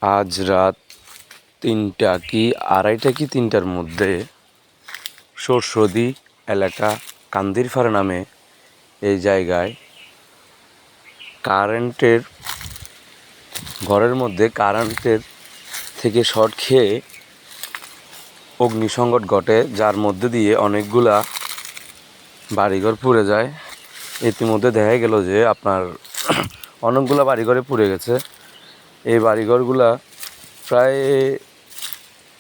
আজ রাত 3টা কি 2:30 কি 3টার মধ্যে সরস্বতী এলাকা কান্দিরপাড় নামে এই জায়গায় ঘরের মধ্যে কারেন্টের থেকে শর্ট খেয়ে অগ্নিসংযোগ ঘটে, যার মধ্যে দিয়ে অনেকগুলা বাড়িঘর পুড়ে যায়। ইতিমধ্যে দেখা গেল যে আপনার অনেকগুলা বাড়িঘরে পুড়ে গেছে। এই বাড়িঘরগুলা প্রায়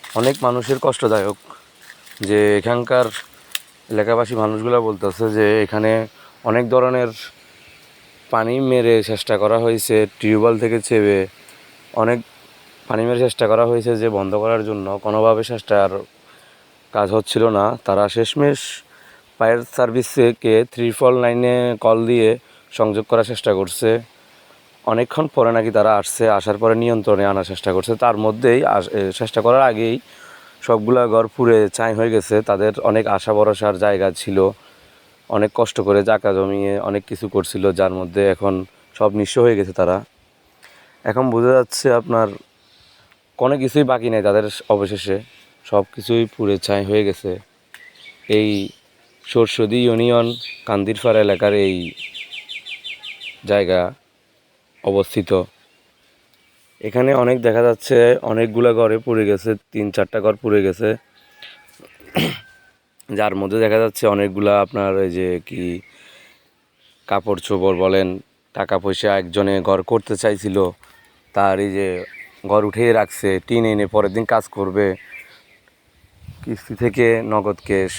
অনেক মানুষের কষ্টদায়ক, যে এখানকার এলাকাবাসী মানুষগুলা বলতেছে যে এখানে অনেক ধরনের পানি মেরে চেষ্টা করা হয়েছে, টিউবওয়েল থেকে চেপে অনেক পানি মেরে চেষ্টা করা হয়েছে যে বন্ধ করার জন্য, কোনোভাবে চেষ্টার কাজ হচ্ছিল না। তারা শেষমেশ ফায়ার সার্ভিসকে 349-এ কল দিয়ে সংযোগ করার চেষ্টা করছে। অনেকক্ষণ পরে নাকি তারা আসার পরে নিয়ন্ত্রণে আনার চেষ্টা করছে। তার মধ্যেই চেষ্টা করার আগেই সবগুলা ঘর পুড়ে ছাই হয়ে গেছে। তাদের অনেক আশা ভরসার জায়গা ছিল, অনেক কষ্ট করে জায়গা জমিয়ে অনেক কিছু করছিল, যার মধ্যে এখন সব নিঃস্ব হয়ে গেছে। তারা এখন বোঝা যাচ্ছে আপনার কোনো কিছুই বাকি নেই তাদের, অবশেষে সব কিছুই পুড়ে ছাই হয়ে গেছে। এই সরস্বতী ইউনিয়ন কান্দিরপাড় এলাকার এই জায়গা অবস্থিত। এখানে অনেক দেখা যাচ্ছে অনেকগুলা ঘরে পুড়ে গেছে, 3-4টা ঘর পুড়ে গেছে, যার মধ্যে দেখা যাচ্ছে অনেকগুলা আপনার এই যে কি কাপড় চোপড় বলেন, টাকা পয়সা একজনে ঘর করতে চাইছিল, তার এই যে ঘর উঠিয়ে রাখছে, টিন এনে পরের দিন কাজ করবে, কিস্তি থেকে নগদ ক্যাশ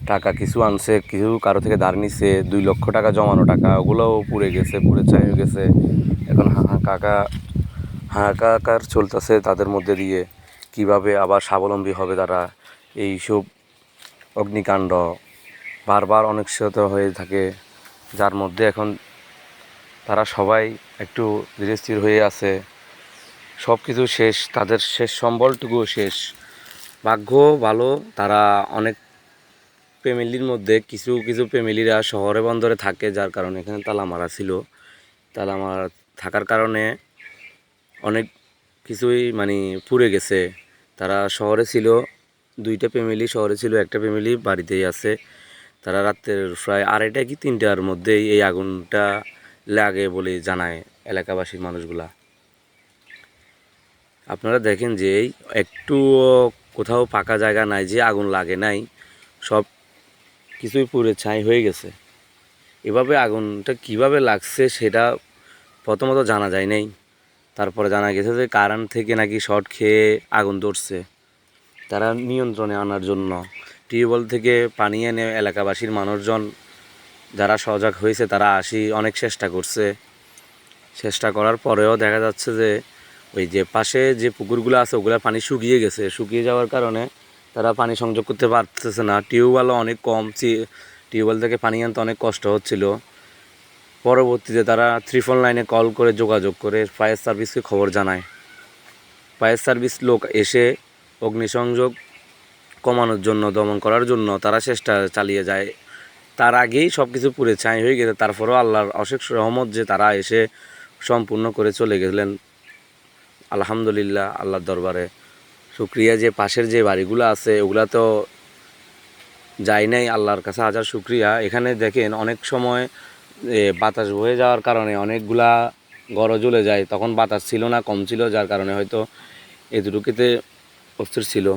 টাকা কিছু আনছে, কিছু কারো থেকে ধার নিছে, 2 লক্ষ টাকা জমানো টাকা, ওগুলোও পুড়ে গেছে, পুড়ে ছাই হয়ে গেছে। এখন হাহাকার চলতেছে তাদের মধ্যে দিয়ে, কিভাবে আবার স্বাবলম্বী হবে তারা। এইসব অগ্নিকাণ্ড বারবার অনিশ্চিত হয়ে থাকে, যার মধ্যে এখন তারা সবাই একটু ধীরস্থির হয়ে আছে। সব কিছু শেষ, তাদের শেষ সম্বলটুকু শেষ। ভাগ্য ভালো, তারা অনেক ফ্যামিলির মধ্যে কিছু কিছু ফ্যামিলিরা শহরে বন্দরে থাকে, যার কারণে এখানে তালা মারা ছিল। তালা মারা থাকার কারণে অনেক কিছুই মানে পুড়ে গেছে। তারা শহরে ছিল, 2টা ফ্যামিলি শহরে ছিল, একটা ফ্যামিলি বাড়িতেই আছে। তারা রাত্রের প্রায় 2:30 কি 3টার মধ্যেই এই আগুনটা লাগে বলে জানায় এলাকাবাসীর মানুষগুলা। আপনারা দেখেন যে একটুও কোথাও ফাঁকা জায়গা নাই যে আগুন লাগে নাই, সব কিছুই পুড়ে ছাই হয়ে গেছে। এভাবে আগুনটা কিভাবে লাগছে সেটা প্রথমত জানা যায় নাই। তারপরে জানা গেছে যে কারেন্ট থেকে নাকি শর্ট খেয়ে আগুন ধরছে। তারা নিয়ন্ত্রণে আনার জন্য টিউবওয়েল থেকে পানি এনে এলাকাবাসীর মানুষজন যারা সজাগ হয়েছে তারা অনেক চেষ্টা করছে। চেষ্টা করার পরেও দেখা যাচ্ছে যে ওই যে পাশে যে পুকুরগুলো আছে ওগুলোর পানি শুকিয়ে গেছে। শুকিয়ে যাওয়ার কারণে তারা পানি সংযোগ করতে পারতেছে না। টিউবওয়েলও অনেক কম, টিউবওয়েল থেকে পানি আনতে অনেক কষ্ট হচ্ছিল। পরবর্তীতে তারা 349-এ কল করে যোগাযোগ করে ফায়ার সার্ভিসকে খবর জানায়। ফায়ার সার্ভিস লোক এসে অগ্নিসংযোগ কমানোর জন্য, দমন করার জন্য তারা চেষ্টা চালিয়ে যায়। তার আগেই সব কিছু পুড়ে ছাই হয়ে গেছে। তারপরেও আল্লাহর অশেষ রহমত যে তারা এসে সম্পূর্ণ করে চলে গেলেন। আলহামদুলিল্লাহ, আল্লাহর দরবারে শুকরিয়া যে পাশের যে বাড়িগুলো আছে ওগুলা তো যায় নাই, আল্লাহর কাছে হাজার শুকরিয়া। এখানে দেখেন অনেক সময় বাতাস বয়ে যাওয়ার কারণে অনেকগুলা ঘরও জ্বলে যায়। তখন বাতাস ছিল না, কম ছিল, যার কারণে হয়তো এতটুকুতে অস্থির ছিল।